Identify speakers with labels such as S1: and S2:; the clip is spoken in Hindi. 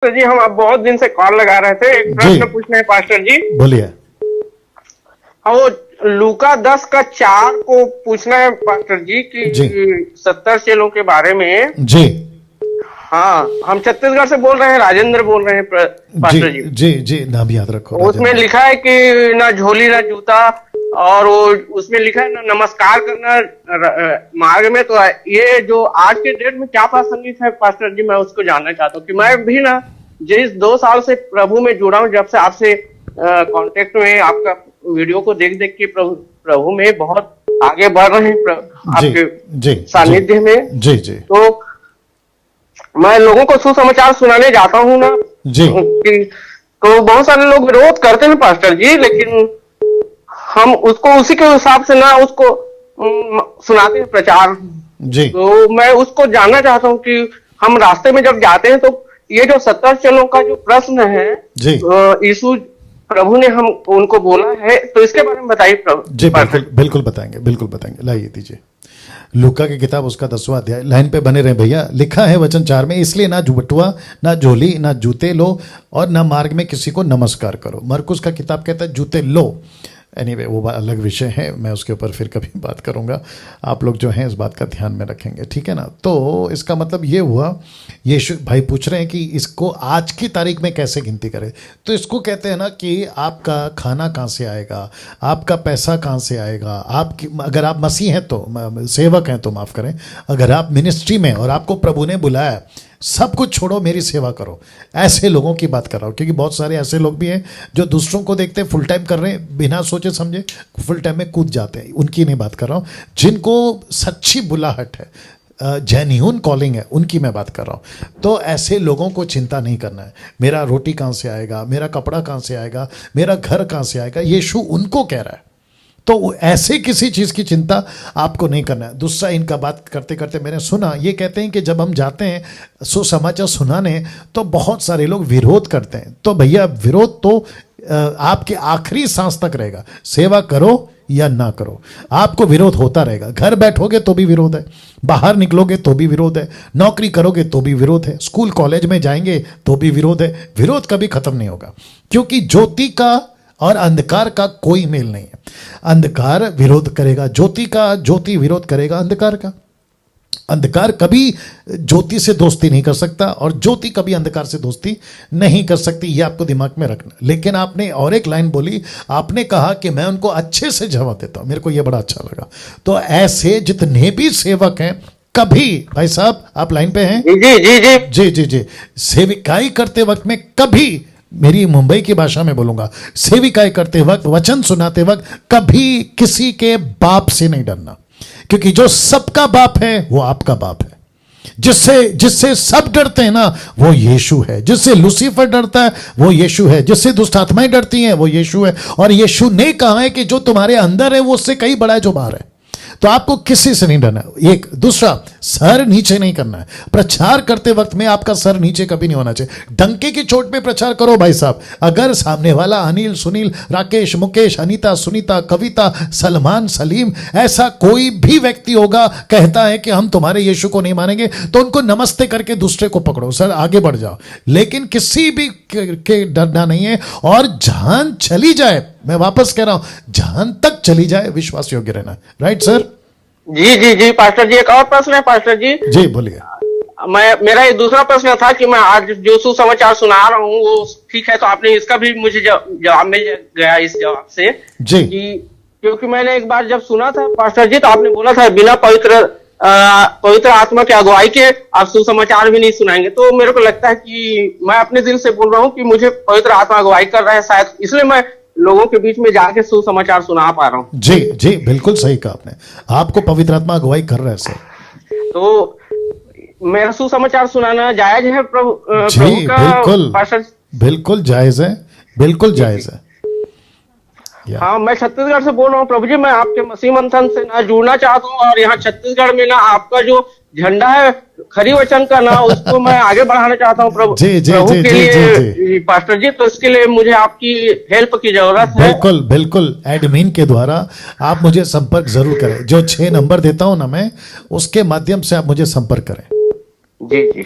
S1: तो जी हम अब बहुत दिन से कॉल लगा रहे थे, एक प्रश्न पूछना है पास्टर जी।
S2: बोलिए।
S1: हाँ, वो लूका 10:4 को पूछना है पास्टर जी कि 70 चेलों के बारे में।
S2: जी
S1: हाँ, हम छत्तीसगढ़ से बोल रहे हैं, राजेंद्र बोल रहे हैं पास्टर जी।
S2: जी जी नाम याद रखो।
S1: उसमें लिखा है कि ना झोली ना जूता, और वो उसमें लिखा है ना नमस्कार करना मार्ग में। तो ये जो आज के डेट में क्या प्रासंगिक है पास्टर जी, मैं उसको जानना चाहता हूँ कि मैं भी ना जिस 2 साल से प्रभु में जुड़ा हूँ, जब से आपसे कांटेक्ट में, आपका वीडियो को देख देख के प्रभु में बहुत आगे बढ़ रहे हैं आपके सानिध्य में।
S2: जी जी।
S1: तो मैं लोगों को सुसमाचार सुनाने जाता हूँ ना
S2: जी,
S1: तो बहुत सारे लोग विरोध करते हैं पास्टर जी, लेकिन हम उसको उसी के हिसाब से ना उसको सुनाते हैं प्रचार
S2: जी।
S1: तो मैं उसको जानना चाहता हूँ कि हम रास्ते में जब जाते हैं तो ये जो 70 चेलों का जो प्रश्न है, यीशु प्रभु ने हम उनको बोला है, तो इसके बारे में बताइए प्रभु
S2: जी। बिल्कुल बताएंगे, बिल्कुल बताएंगे। लाइए दीजिए लूका की किताब, उसका 10वां अध्याय। लाइन पे बने रहे भैया। लिखा है वचन 4 में, इसलिए ना जुबटुआ ना झोली ना जूते लो और ना मार्ग में किसी को नमस्कार करो। मरकुस का किताब कहता है जूते लो। एनीवे वो अलग विषय है, मैं उसके ऊपर फिर कभी बात करूंगा। आप लोग जो हैं इस बात का ध्यान में रखेंगे, ठीक है ना। तो इसका मतलब ये हुआ, यीशु भाई पूछ रहे हैं कि इसको आज की तारीख में कैसे गिनती करें। तो इसको कहते हैं ना कि आपका खाना कहाँ से आएगा, आपका पैसा कहाँ से आएगा, आपकी, अगर आप मसीह हैं तो, सेवक हैं तो माफ़ करें, अगर आप मिनिस्ट्री में और आपको प्रभु ने बुलाया, सब कुछ छोड़ो मेरी सेवा करो, ऐसे लोगों की बात कर रहा हूँ। क्योंकि बहुत सारे ऐसे लोग भी हैं जो दूसरों को देखते फुल टाइम कर रहे हैं, बिना सोचे समझे फुल टाइम में कूद जाते हैं, उनकी नहीं बात कर रहा हूँ। जिनको सच्ची बुलाहट है, जेन्युइन कॉलिंग है, उनकी मैं बात कर रहा हूँ। तो ऐसे लोगों को चिंता नहीं करना है, मेरा रोटी कहाँ से आएगा, मेरा कपड़ा कहाँ से आएगा, मेरा घर कहाँ से आएगा। यीशु उनको कह रहा है, तो ऐसे किसी चीज़ की चिंता आपको नहीं करना है। दूसरा, इनका बात करते करते मैंने सुना, ये कहते हैं कि जब हम जाते हैं सुसमाचार सुनाने तो बहुत सारे लोग विरोध करते हैं। तो भैया विरोध तो आपके आखिरी सांस तक रहेगा, सेवा करो या ना करो, आपको विरोध होता रहेगा। घर बैठोगे तो भी विरोध है, बाहर निकलोगे तो भी विरोध है, नौकरी करोगे तो भी विरोध है, स्कूल कॉलेज में जाएंगे तो भी विरोध है। विरोध कभी खत्म नहीं होगा, क्योंकि ज्योति का और अंधकार का कोई मेल नहीं है। अंधकार विरोध करेगा ज्योति का, ज्योति विरोध करेगा अंधकार का। अंधकार कभी ज्योति से दोस्ती नहीं कर सकता और ज्योति कभी अंधकार से दोस्ती नहीं कर सकती, ये आपको दिमाग में रखना। लेकिन आपने और एक लाइन बोली, आपने कहा कि मैं उनको अच्छे से जवाब देता हूं, मेरे को यह बड़ा अच्छा लगा। तो ऐसे जितने भी सेवक हैं, कभी, भाई साहब आप लाइन पे हैं?
S1: जी जी जी
S2: जी जी जी। सेविकाई करते वक्त में कभी, मेरी मुंबई की भाषा में बोलूंगा, सेविकाई करते वक्त, वचन सुनाते वक्त कभी किसी के बाप से नहीं डरना, क्योंकि जो सबका बाप है वो आपका बाप है। जिससे सब डरते हैं ना वो यीशु है, जिससे लूसीफर डरता है वो यीशु है, जिससे दुष्ट आत्माएं डरती हैं वो यीशु है। और यीशु ने कहा है कि जो तुम्हारे अंदर है वो उससे कहीं बड़ा है जो बाहर है। तो आपको किसी से नहीं डरना। एक दूसरा, सर नीचे नहीं करना है। प्रचार करते वक्त में आपका सर नीचे कभी नहीं होना चाहिए। डंके की चोट पे प्रचार करो भाई साहब। अगर सामने वाला अनिल, सुनील, राकेश, मुकेश, अनीता, सुनीता, कविता, सलमान, सलीम, ऐसा कोई भी व्यक्ति होगा कहता है कि हम तुम्हारे यीशु को नहीं मानेंगे, तो उनको नमस्ते करके दूसरे को पकड़ो, सर आगे बढ़ जाओ। लेकिन किसी भी के डरना नहीं है। और जान चली जाए, मैं वापस कह रहा हूं, जान तक चली जाए, विश्वास योग्य रहना। Right sir?
S1: जी जी जी पास्टर जी, एक और प्रश्न है पास्टर जी।
S2: जी बोलिए।
S1: मेरा एक दूसरा प्रश्न था कि मैं आज जो सुसमाचार सुना रहा हूँ वो ठीक है, तो आपने इसका भी मुझे जवाब मिल गया इस जवाब से
S2: जी।
S1: क्योंकि मैंने एक बार जब सुना था पास्टर जी, तो आपने बोला था बिना पवित्र आत्मा की अगुवाई के आप सुसमाचार भी नहीं सुनाएंगे। तो मेरे को लगता है कि मैं अपने दिल से बोल रहा हूँ कि मुझे पवित्र आत्मा अगुवाई कर रहा है शायद, इसलिए मैं लोगों के बीच में जाके सुसमाचार सुना पा रहा हूँ।
S2: जी जी बिल्कुल सही कहा आपने, आपको पवित्र आत्मा अगुवाई कर रहा है सर।
S1: तो मेरा सुसमाचार सुनाना जायज है प्रभु
S2: जी? बिल्कुल बिल्कुल जायज है, बिल्कुल जायज है।
S1: हाँ, मैं छत्तीसगढ़ से बोल रहा हूँ प्रभु जी। मैं आपके मसीह मंथन से ना जुड़ना चाहता हूँ, और यहाँ छत्तीसगढ़ में ना आपका जो झंडा है खरी वचन का ना, उसको मैं आगे बढ़ाना चाहता हूँ प्रभु।
S2: जी जी
S1: प्रभु
S2: जी
S1: के
S2: जी
S1: लिए
S2: जी
S1: पास्टर जी, तो इसके लिए मुझे आपकी हेल्प की जरूरत है।
S2: बिल्कुल बिल्कुल, एडमिन के द्वारा आप मुझे संपर्क जरूर करें। जो 6 नंबर देता हूं ना मैं, उसके माध्यम से आप मुझे संपर्क करें।
S1: जी जी।